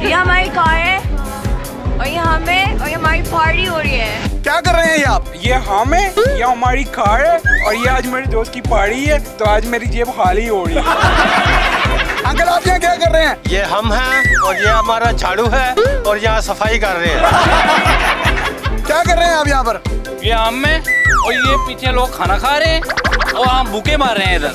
ये हमारी कार है और ये हमें और ये हमारी पार्टी हो रही है। क्या कर रहे हैं ये आप? ये हमें, ये हमारी कार है और ये आज मेरे दोस्त की पार्टी है, तो आज मेरी जेब खाली हो रही है। अंकल आप यहाँ क्या कर रहे हैं? ये हम हैं और ये हमारा झाड़ू है और यहाँ सफाई कर रहे हैं। क्या कर रहे हैं आप यहाँ पर? ये हम हैं और ये पीछे लोग खाना खा रहे हैं और हम भूखे मार रहे हैं इधर।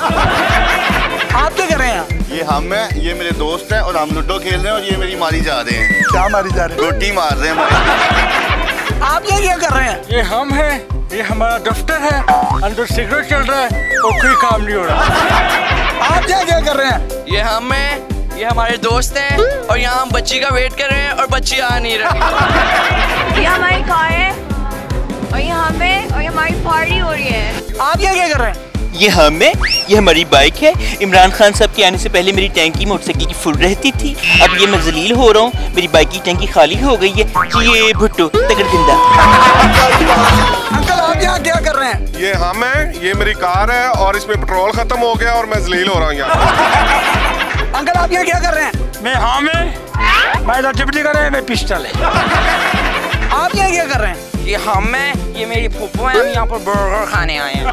आप क्या कर रहे हैं? ये हम हैं, ये मेरे दोस्त हैं और हम लूडो खेल रहे हैं और ये मेरी मारी जा रहे हैं। क्या मारी जा रही है? रोटी मार रहे हैं हमारी। आप यहाँ क्या कर रहे हैं? ये हम हैं, ये हमारा दफ्तर है, अंदर सिगरेट चल रहा है और कोई काम नहीं हो रहा। आप यहाँ क्या कर रहे हैं? ये हम हैं, ये हमारे दोस्त हैं और यहाँ हम बच्ची का वेट कर रहे हैं और बच्ची आ नहीं रही। ये हमारी कार है और ये हमें और ये हमारी पार्टी हो रही है। आप यहाँ क्या कर रहे हैं? ये हमें, ये हमारी बाइक है। इमरान खान साहब के आने से पहले मेरी टैंकी मोटरसाइकिल की फुल रहती थी, अब ये मैं जलील हो रहा हूँ, मेरी बाइक की टैंकी खाली हो गई है। ये भुट्टो तगड़ जिंदा। अंकल आप यहाँ क्या कर रहे हैं? ये हम हैं, ये मेरी कार है और इसमें पेट्रोल खत्म हो गया और मैं जलील हो रहा हूँ यहाँ। अंकल आप यहाँ क्या कर रहे हैं? मैं हमें, मैं जबरी कर रहे हैं, मैं पिस्टल है। आप यहाँ क्या कर रहे हैं? ये हम हैं, ये मेरी फूफो हैं, हम यहाँ पर बर्गर खाने आए हैं।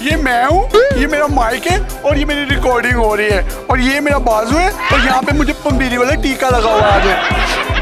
ये मैं हूँ, ये मेरा माइक है और ये मेरी रिकॉर्डिंग हो रही है और ये मेरा बाजू है और यहाँ पे मुझे पंबीरी वाला टीका लगा हुआ है आज।